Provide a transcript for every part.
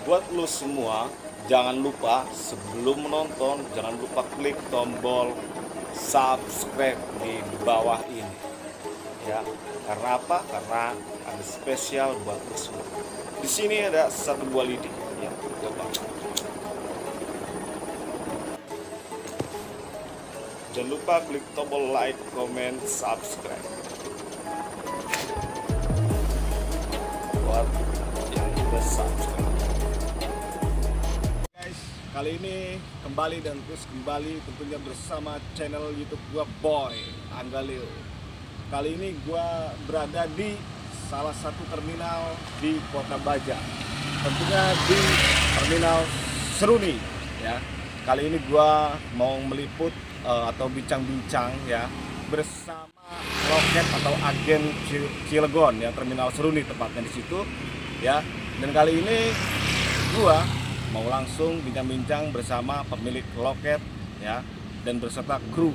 Buat lo semua, jangan lupa sebelum menonton, jangan lupa klik tombol subscribe di bawah ini. Ya, karena apa? Karena ada spesial buat lo semua. Di sini ada satu buah lidi. Ya, coba. Jangan lupa klik tombol like, comment, subscribe. Buat yang udah subscribe. Guys, kali ini kembali dan terus kembali tentunya bersama channel YouTube gua Boy Angga Leo. Kali ini gua berada di salah satu terminal di Kota Baja. Tentunya di Terminal Seruni ya. Kali ini gua mau meliput atau bincang-bincang ya bersama loket atau agen Cilegon ya, Terminal Seruni tepatnya di situ ya. Dan kali ini gua mau langsung bincang-bincang bersama pemilik loket ya dan beserta kru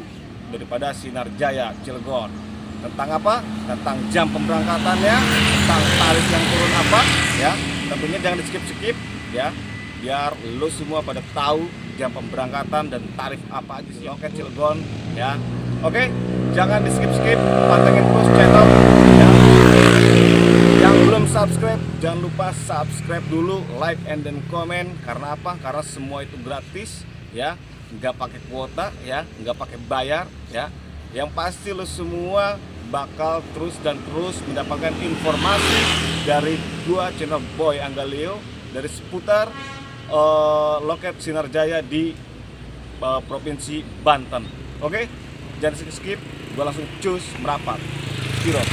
daripada Sinar Jaya Cilegon tentang apa? Tentang jam pemberangkatannya, tentang tarif yang turun apa ya. Tentunya jangan di-skip ya, biar lo semua pada tahu jam pemberangkatan dan tarif apa aja sih loket Cilegon ya. Oke, jangan di-skip, pantengin terus channel ya. Yang belum subscribe, jangan lupa subscribe dulu, like and then comment. Karena apa? Karena semua itu gratis ya, nggak pakai kuota ya, nggak pakai bayar ya. Yang pasti lo semua bakal terus mendapatkan informasi dari gua channel Boy Angga Leo dari seputar loket Sinar Jaya di Provinsi Banten. Oke, jangan skip, gua langsung cus merapat. Kiro.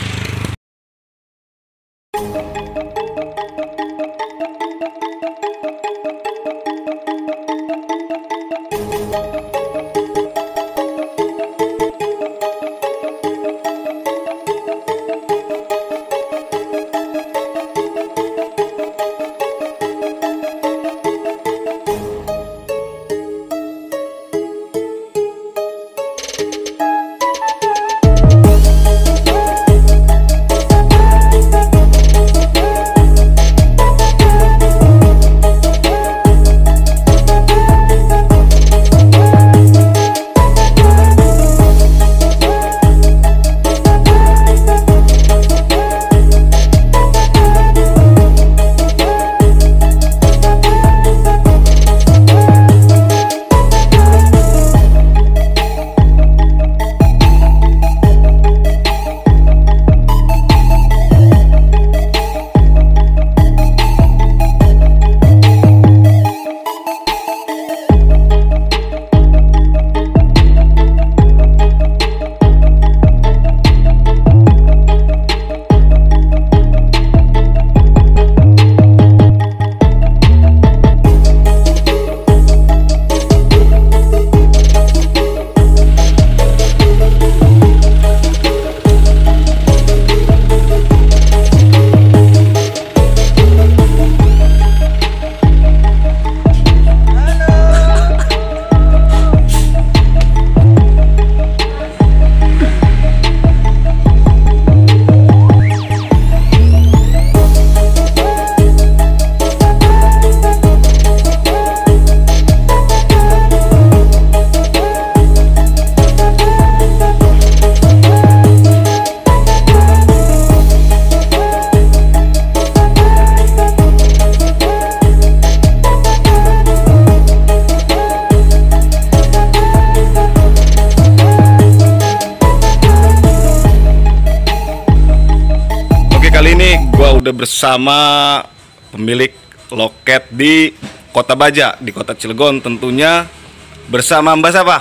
Kali ini gua udah bersama pemilik loket di Kota Baja, di Kota Cilegon tentunya, bersama Mbak siapa?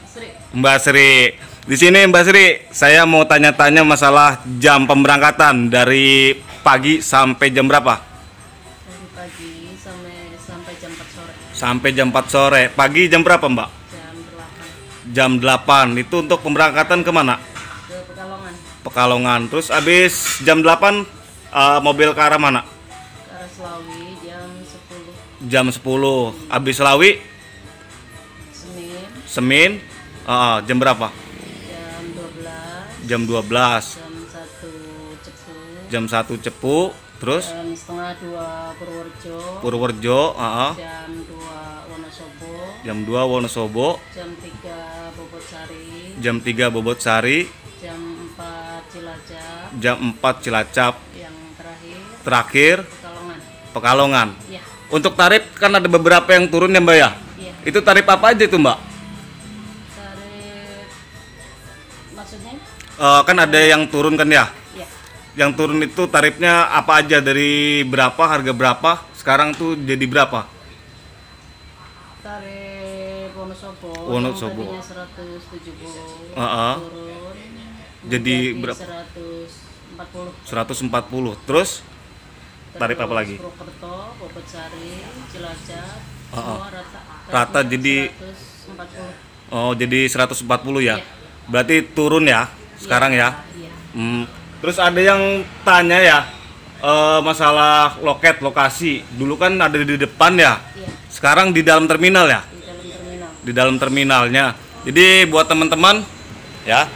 Sri. Mbak Sri. Di sini Mbak Sri, saya mau tanya-tanya masalah jam pemberangkatan dari pagi sampai jam berapa? Dari pagi sampai jam 4 sore. Sampai jam 4 sore. Pagi jam berapa, Mbak? Jam 8 Jam 8. Itu untuk pemberangkatan kemana? ke Pekalongan. Pekalongan. Terus habis jam 8 mobil ke arah mana? Ke arah Selawi jam 10. Jam 10. Habis Selawi Senin Semin jam berapa? jam 12. Jam 12. Jam 1 Cepu. Jam 1 Cepu. Jam Terus setengah 2 Purworejo. Purworejo, Jam 2 Wonosobo. jam 2 Wonosobo, Jam 3 Bobotsari. jam 3 Bobotsari, Jam 4 Cilacap. jam 4 Cilacap, Yang terakhir Pekalongan. Pekalongan. Iya. Untuk tarif kan ada beberapa yang turun ya Mbak ya? Iya. Itu tarif apa aja itu Mbak? Tarif maksudnya? Kan ada yang turun kan ya? Iya. Yang turun itu tarifnya apa aja, dari berapa, harga berapa? Sekarang tuh jadi berapa? Tarif Wonosobo. Wonosobo. Yang tadinya 170 turun. Jadi menjadi berapa? 140. 140. Terus tarif apa lagi? Purwokerto, Bobotsari, Cilacap, Uh-uh. semua rata. Rata Tarifnya jadi 140. Oh, jadi 140 ya? Iya. Berarti turun ya sekarang ya? Iya. Terus ada yang tanya ya, masalah loket, lokasi. Dulu kan ada di depan ya? Iya. Sekarang di dalam terminal ya? Di dalam terminal. Di dalam terminalnya. Jadi buat teman-teman ya,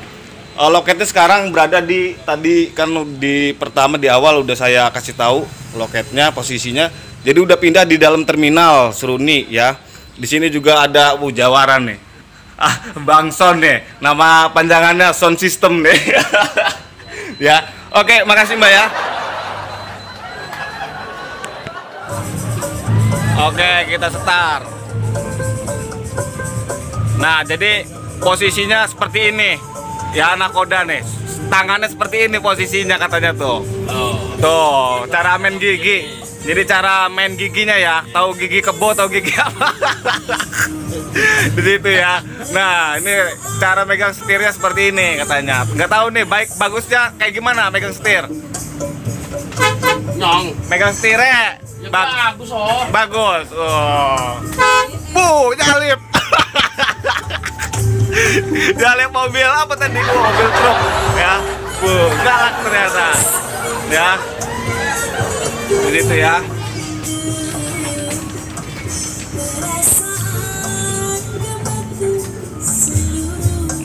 loketnya sekarang berada di, tadi kan di pertama di awal udah saya kasih tahu loketnya, posisinya. Jadi udah pindah di dalam terminal Seruni ya. Di sini juga ada Jawaran nih. Bang Son nih. Nama panjangannya Sound System nih. Ya. Oke, makasih Mbak ya. Oke, kita start. Nah, jadi posisinya seperti ini. Ya, nakoda nih. Tangannya seperti ini posisinya katanya tuh. Tuh, cara main gigi. Jadi cara main giginya ya, tahu gigi kebo, tahu gigi apa? Di situ ya. Nah, ini cara megang setirnya seperti ini katanya. Nggak tahu nih, bagusnya kayak gimana megang setir? Nyong. Megang setirnya Ya bagus oh. bagus. Nyalip. Nyalip mobil apa tadi? Mobil truk ya. Galak ternyata. Ya. Begitu ya.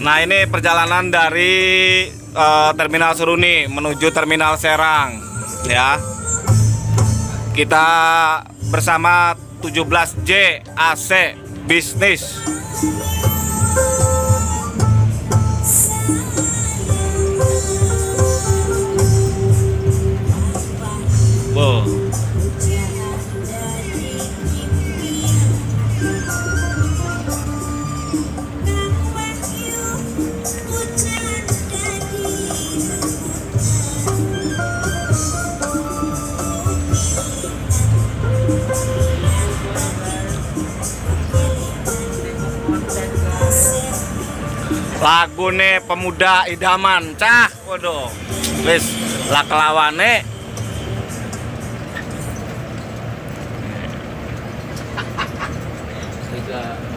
Nah, ini perjalanan dari Terminal Seruni menuju Terminal Serang ya. Kita bersama 17J AC Bisnis. Wow. Lagu nih pemuda idaman cah, waduh, wis lah kelawane.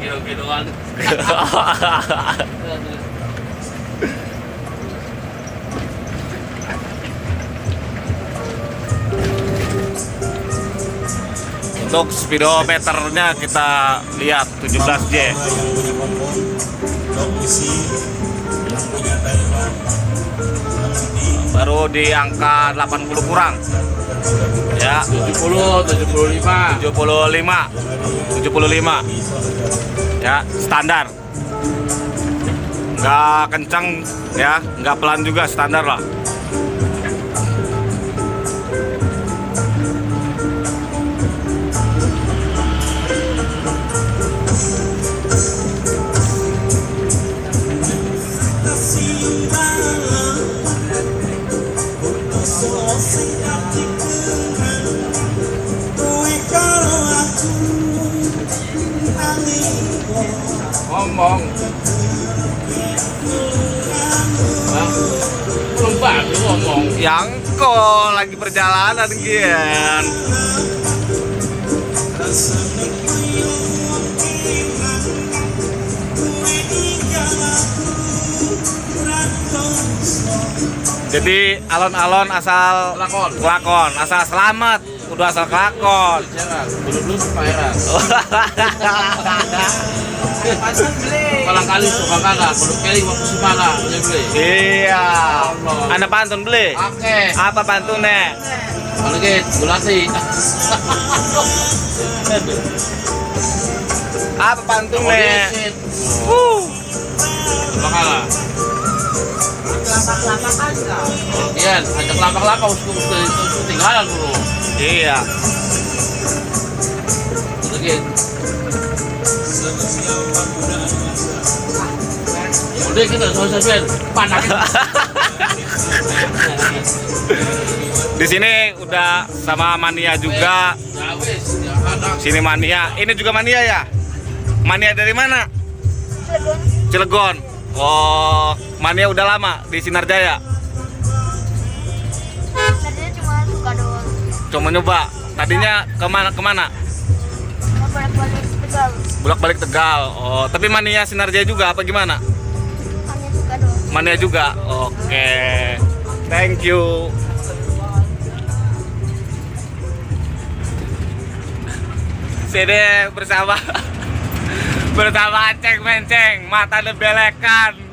Gilo-giloan. Untuk speedometernya kita lihat 17J. Baru di angka 80 kurang. Ya, 70, 75. 75. Ya, standar. Nggak kencang ya, nggak pelan juga, standar lah. Ngomong. Bang, belum bagus ngomong. Yang kok lagi perjalanan Gian. Jadi alon-alon asal Lakon. lakon, asal selamat. udah asal kelakon. Dulu pangeran. Kalau kali suka kakak, kalau kali waktu semalam dia beli. Iya. Anda pantun beli? Oke. Apa pantunnya? Kalau gitu, gulasi. Apa pantunnya? Bakalah. Lapak-lapakan kau. Iya, ajak lapak-lapak usku tinggalan dulu. Iya. Lagi. Udah kita selesai panas. Di sini udah sama Mania juga. Ya wis, ya ada. Sini Mania. Ini juga Mania ya? Mania dari mana? Cilegon. Oh, Mania udah lama di Sinar Jaya. Tadinya cuma suka doang. Cuma nyoba. Tadinya kemana? Bolak-balik Tegal. Bolak-balik Tegal. Oh, tapi Mania Sinar Jaya juga apa gimana? Hanya suka doang. Mania juga. Oke. Thank you. Sini bersama Aceng Menceng, mata debelekan.